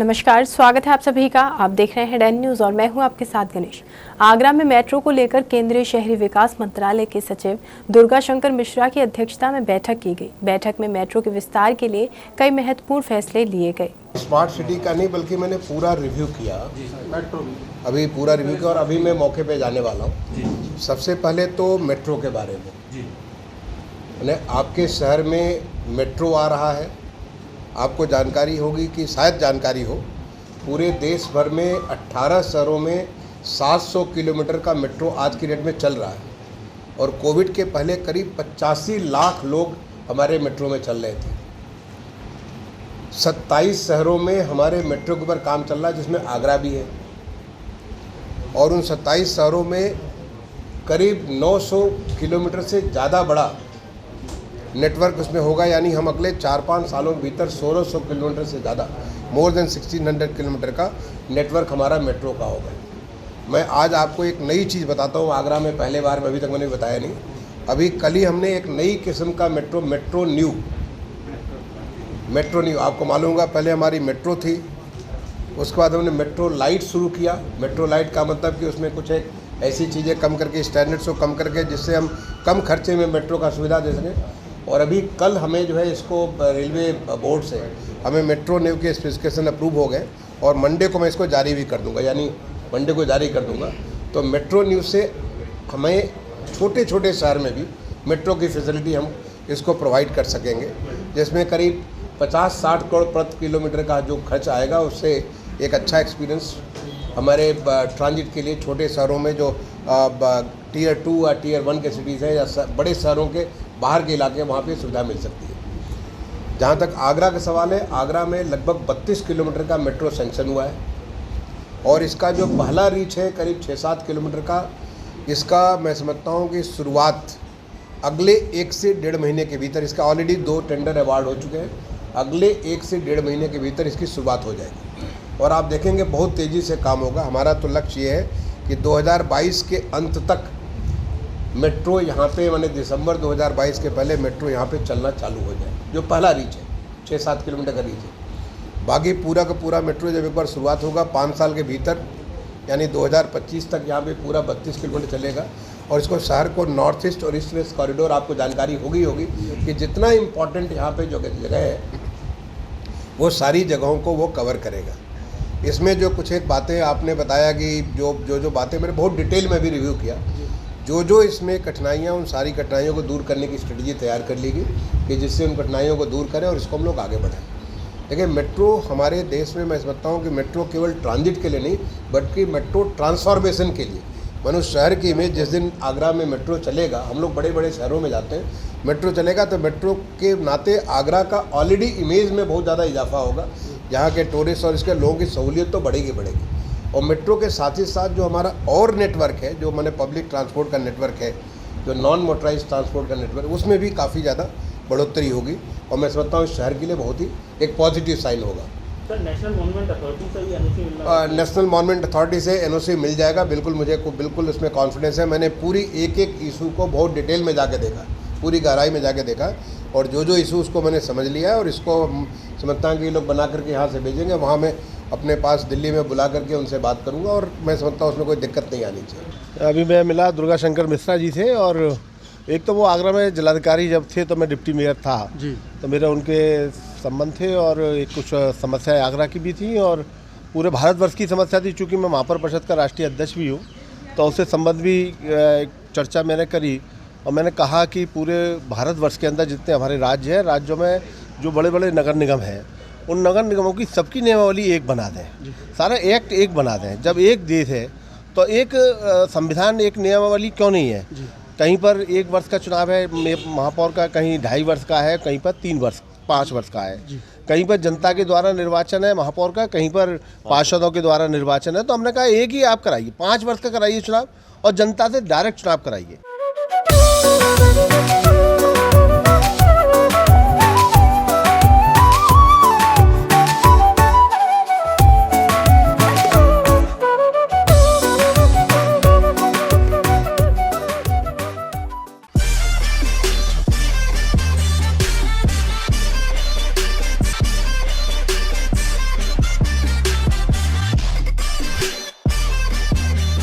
नमस्कार, स्वागत है आप सभी का। आप देख रहे हैं डैन न्यूज और मैं हूं आपके साथ गणेश। आगरा में मेट्रो को लेकर केंद्रीय शहरी विकास मंत्रालय के सचिव दुर्गा शंकर मिश्रा की अध्यक्षता में बैठक की गई। बैठक में मेट्रो के विस्तार के लिए कई महत्वपूर्ण फैसले लिए गए। स्मार्ट सिटी का नहीं बल्कि मैंने पूरा रिव्यू किया, मेट्रो अभी पूरा रिव्यू किया और अभी मैं मौके पे जाने वाला हूँ। सबसे पहले तो मेट्रो के बारे में, आपके शहर में मेट्रो आ रहा है। आपको जानकारी होगी कि शायद जानकारी हो, पूरे देश भर में 18 शहरों में 700 किलोमीटर का मेट्रो आज की डेट में चल रहा है और कोविड के पहले करीब 85 लाख लोग हमारे मेट्रो में चल रहे थे। 27 शहरों में हमारे मेट्रो के ऊपर काम चल रहा है, जिसमें आगरा भी है और उन 27 शहरों में करीब 900 किलोमीटर से ज़्यादा बड़ा नेटवर्क उसमें होगा। यानी हम अगले 4-5 सालों के भीतर 1600 किलोमीटर से ज़्यादा, मोर देन 1600 किलोमीटर का नेटवर्क हमारा मेट्रो का होगा। मैं आज आपको एक नई चीज़ बताता हूँ। आगरा में पहले बार में अभी तक मैंने बताया नहीं। अभी कल ही हमने एक नई किस्म का मेट्रो न्यू आपको मालूम होगा, पहले हमारी मेट्रो थी, उसके बाद हमने मेट्रो लाइट शुरू किया। मेट्रो लाइट का मतलब कि उसमें कुछ एक ऐसी चीज़ें कम करके, स्टैंडर्ड्स को कम करके, जिससे हम कम खर्चे में मेट्रो का सुविधा दे सकें। और अभी कल हमें जो है इसको रेलवे बोर्ड से हमें मेट्रो न्यू के स्पेसिफिकेशन अप्रूव हो गए और मंडे को मैं इसको जारी भी कर दूंगा, यानी मंडे को जारी कर दूंगा। तो मेट्रो न्यू से हमें छोटे छोटे शहर में भी मेट्रो की फैसिलिटी हम इसको प्रोवाइड कर सकेंगे, जिसमें करीब 50-60 करोड़ प्रति किलोमीटर का जो खर्च आएगा, उससे एक अच्छा एक्सपीरियंस हमारे ट्रांजिट के लिए छोटे शहरों में जो टियर 2 या टियर 1 के सिटीज़ हैं या बड़े शहरों के बाहर के इलाके, वहाँ पे सुविधा मिल सकती है। जहाँ तक आगरा का सवाल है, आगरा में लगभग 32 किलोमीटर का मेट्रो सेंक्शन हुआ है और इसका जो पहला रीच है करीब 6-7 किलोमीटर का, इसका मैं समझता हूँ कि शुरुआत अगले 1 से 1.5 महीने के भीतर, इसका ऑलरेडी 2 टेंडर अवार्ड हो चुके हैं, अगले 1 से 1.5 महीने के भीतर इसकी शुरुआत हो जाएगी और आप देखेंगे बहुत तेज़ी से काम होगा। हमारा तो लक्ष्य ये है कि 2022 के अंत तक मेट्रो यहाँ पे, माने दिसंबर 2022 के पहले मेट्रो यहाँ पे चलना चालू हो जाए, जो पहला रीच है 6-7 किलोमीटर का रीच है। बाकी पूरा का पूरा मेट्रो जब एक बार शुरुआत होगा 5 साल के भीतर, यानी 2025 तक यहाँ पे पूरा 32 किलोमीटर चलेगा और इसको शहर को नॉर्थ ईस्ट और ईस्ट वेस्ट कॉरिडोर, आपको जानकारी होगी कि जितना इम्पोर्टेंट यहाँ पे जगह है वो सारी जगहों को वो कवर करेगा। इसमें जो कुछ एक बातें आपने बताया कि जो बातें मैंने बहुत डिटेल में भी रिव्यू किया, जो इसमें कठिनाइयाँ, उन सारी कठिनाइयों को दूर करने की स्ट्रेटजी तैयार कर ली गई कि जिससे उन कठिनाइयों को दूर करें और इसको हम लोग आगे बढ़ाएं। देखिए, मेट्रो हमारे देश में, मैं समझता हूँ कि मेट्रो केवल ट्रांजिट के लिए नहीं बल्कि मेट्रो ट्रांसफॉर्मेशन के लिए, मनुष्य शहर की इमेज, जिस दिन आगरा में मेट्रो चलेगा, हम लोग बड़े बड़े शहरों में जाते हैं, मेट्रो चलेगा तो मेट्रो के नाते आगरा का ऑलरेडी इमेज में बहुत ज़्यादा इजाफा होगा। यहाँ के टूरिस्ट और इसके लोगों की सहूलियत तो बढ़ेगी और मेट्रो के साथ ही साथ जो हमारा और नेटवर्क है, जो मैंने पब्लिक ट्रांसपोर्ट का नेटवर्क है, जो नॉन मोटराइज ट्रांसपोर्ट का नेटवर्क, उसमें भी काफ़ी ज़्यादा बढ़ोतरी होगी और मैं समझता हूँ शहर के लिए बहुत ही एक पॉजिटिव साइन होगा। सर, नेशनल मॉन्यूमेंट अथॉरिटी से भी एनओसी मिल रहा है? नेशनल मॉन्यूमेंट अथॉरिटी से एनओसी मिल जाएगा, बिल्कुल, मुझे बिल्कुल उसमें कॉन्फिडेंस है। मैंने पूरी एक इशू को बहुत डिटेल में जाके देखा, पूरी गहराई में जाके देखा और जो इशू उसको मैंने समझ लिया है और इसको समझता हूँ कि ये लोग बना करके यहाँ से भेजेंगे, वहाँ मैं अपने पास दिल्ली में बुला करके उनसे बात करूंगा और मैं समझता हूँ उसमें कोई दिक्कत नहीं आनी चाहिए। अभी मैं मिला दुर्गा शंकर मिश्रा जी से और एक तो वो आगरा में जिलाधिकारी जब थे तो मैं डिप्टी मेयर था जी, तो मेरे उनके संबंध थे और एक कुछ समस्याएं आगरा की भी थी और पूरे भारतवर्ष की समस्या थी। चूँकि मैं महापौर परिषद का राष्ट्रीय अध्यक्ष भी हूँ तो उससे संबंध भी चर्चा मैंने करी और मैंने कहा कि पूरे भारतवर्ष के अंदर जितने हमारे राज्य हैं, राज्यों में जो बड़े बड़े नगर निगम हैं, उन नगर निगमों की सबकी नियमावली एक बना दें, सारा एक्ट एक बना दें। जब एक देश है तो एक संविधान, एक नियमावली क्यों नहीं है? कहीं पर 1 वर्ष का चुनाव है महापौर का, कहीं 2.5 वर्ष का है, कहीं पर 3 वर्ष 5 वर्ष का है, कहीं पर जनता के द्वारा निर्वाचन है महापौर का, कहीं पर पार्षदों के द्वारा निर्वाचन है। तो हमने कहा एक ही आप कराइए, 5 वर्ष का कराइए चुनाव और जनता से डायरेक्ट चुनाव कराइए।